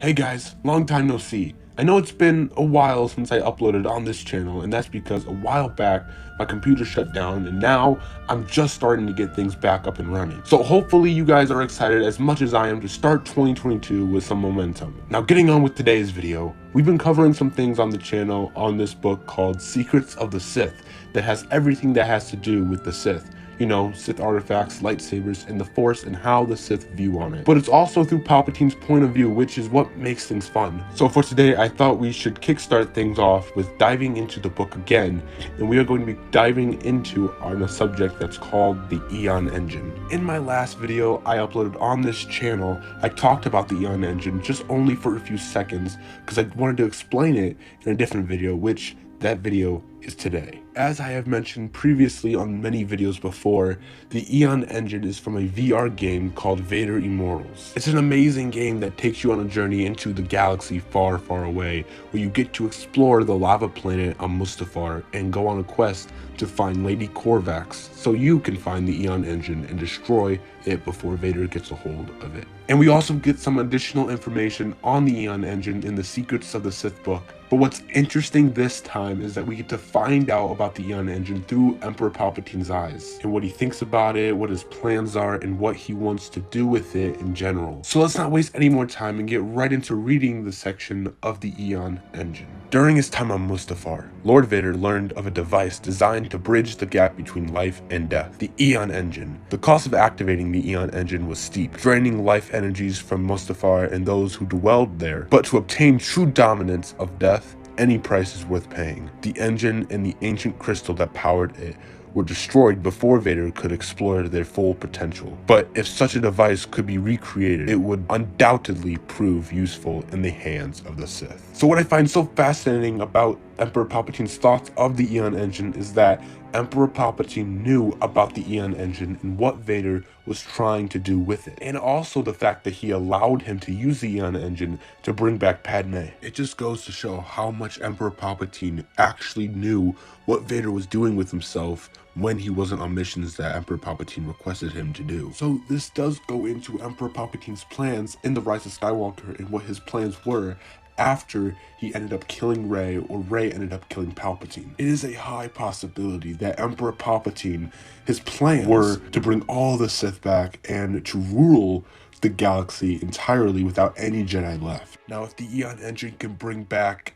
Hey guys, long time no see. I know it's been a while since I uploaded on this channel, and that's because a while back my computer shut down and now I'm just starting to get things back up and running. So hopefully you guys are excited as much as I am to start 2022 with some momentum. Now getting on with today's video, we've been covering some things on the channel on this book called Secrets of the Sith that has everything that has to do with the Sith. You know, Sith artifacts, lightsabers, and the Force and how the Sith view on it. But it's also through Palpatine's point of view, which is what makes things fun. So for today, I thought we should kickstart things off with diving into the book again, and we are going to be diving into on a subject that's called the Aeon Engine. In my last video I uploaded on this channel, I talked about the Aeon Engine just only for a few seconds because I wanted to explain it in a different video, which that video is today. As I have mentioned previously on many videos before, the Aeon Engine is from a VR game called Vader Immortals. It's an amazing game that takes you on a journey into the galaxy far, far away, where you get to explore the lava planet on Mustafar and go on a quest to find Lady Corvax so you can find the Aeon Engine and destroy it before Vader gets a hold of it. And we also get some additional information on the Aeon Engine in the Secrets of the Sith book. But what's interesting this time is that we get to find out about the Aeon Engine through Emperor Palpatine's eyes, and what he thinks about it, what his plans are, and what he wants to do with it in general. So let's not waste any more time and get right into reading the section of the Aeon Engine. During his time on Mustafar, Lord Vader learned of a device designed to bridge the gap between life and death, the Aeon Engine. The cost of activating the Aeon Engine was steep, draining life energies from Mustafar and those who dwelled there. But to obtain true dominance of death, any price is worth paying. The engine and the ancient crystal that powered it were destroyed before Vader could explore their full potential. But if such a device could be recreated, it would undoubtedly prove useful in the hands of the Sith. So what I find so fascinating about Emperor Palpatine's thoughts of the Aeon Engine is that Emperor Palpatine knew about the Aeon Engine and what Vader was trying to do with it. And also the fact that he allowed him to use the Aeon Engine to bring back Padme. It just goes to show how much Emperor Palpatine actually knew what Vader was doing with himself when he wasn't on missions that Emperor Palpatine requested him to do. So this does go into Emperor Palpatine's plans in The Rise of Skywalker and what his plans were after he ended up killing Rey, or Rey ended up killing Palpatine. It is a high possibility that Emperor Palpatine, his plans were to bring all the Sith back and to rule the galaxy entirely without any Jedi left. Now, if the Aeon Engine can bring back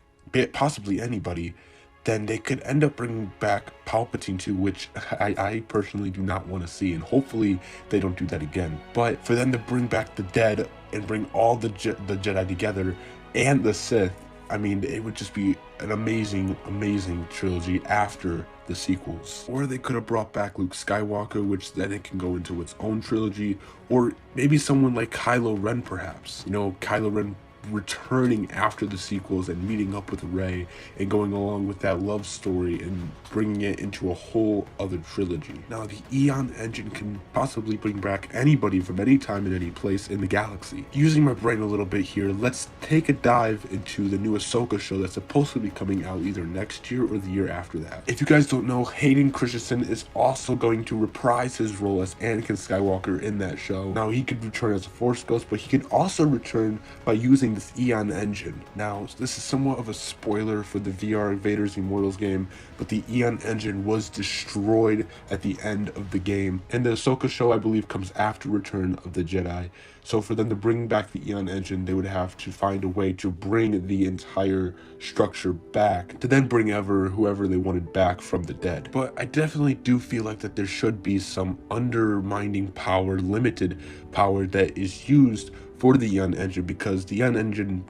possibly anybody, then they could end up bringing back Palpatine too, which I personally do not want to see, and hopefully they don't do that again. But for them to bring back the dead and bring all the Jedi together and the Sith, I mean, it would just be an amazing, amazing trilogy after the sequels. Or they could have brought back Luke Skywalker, which then it can go into its own trilogy, or maybe someone like Kylo Ren perhaps. You know, Kylo Ren returning after the sequels and meeting up with Rey and going along with that love story and bringing it into a whole other trilogy. Now, the Aeon Engine can possibly bring back anybody from any time and any place in the galaxy. Using my brain a little bit here, let's take a dive into the new Ahsoka show that's supposed to be coming out either next year or the year after that. If you guys don't know, Hayden Christensen is also going to reprise his role as Anakin Skywalker in that show. Now, he could return as a Force Ghost, but he can also return by using this Aeon Engine. Now, this is somewhat of a spoiler for the VR Vader's Immortals game, but the Aeon Engine was destroyed at the end of the game, and the Ahsoka show, I believe, comes after Return of the Jedi. So for them to bring back the Aeon Engine, they would have to find a way to bring the entire structure back, to then bring whoever they wanted back from the dead. But I definitely do feel like that there should be some undermining power, limited power that is used for the Aeon Engine, because the Aeon Engine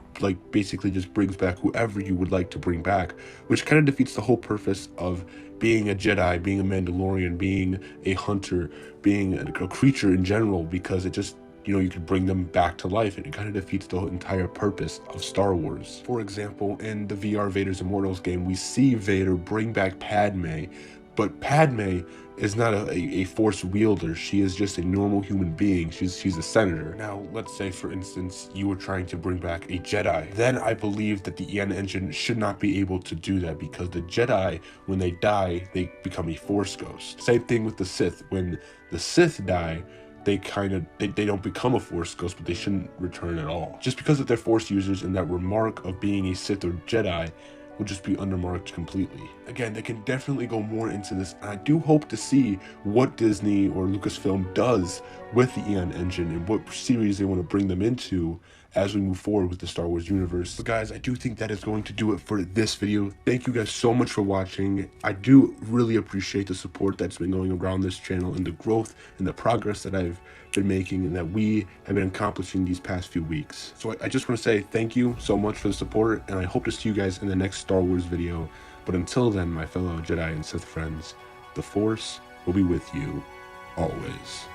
basically just brings back whoever you would like to bring back, which kind of defeats the whole purpose of being a Jedi, being a Mandalorian, being a hunter, being a creature in general, because it just, you know, you could bring them back to life, and it kind of defeats the entire purpose of Star Wars. For example, in the VR Vader's Immortals game, we see Vader bring back Padme, but Padme is not a Force wielder. She is just a normal human being. She's a senator. Now, let's say, for instance, you were trying to bring back a Jedi. Then I believe that the Aeon Engine should not be able to do that, because the Jedi, when they die, they become a Force ghost. Same thing with the Sith. When the Sith die, they don't become a Force ghost, but they shouldn't return at all. Just because that they're Force users and that remark of being a Sith or Jedi will just be undermarked completely. Again, they can definitely go more into this, and I do hope to see what Disney or Lucasfilm does with the Aeon Engine and what series they want to bring them into as we move forward with the Star Wars universe. But guys, I do think that is going to do it for this video. Thank you guys so much for watching. I do really appreciate the support that's been going around this channel and the growth and the progress that I've been making and that we have been accomplishing these past few weeks. So I just want to say thank you so much for the support, and I hope to see you guys in the next Star Wars video. But until then, my fellow Jedi and Sith friends, the Force will be with you always.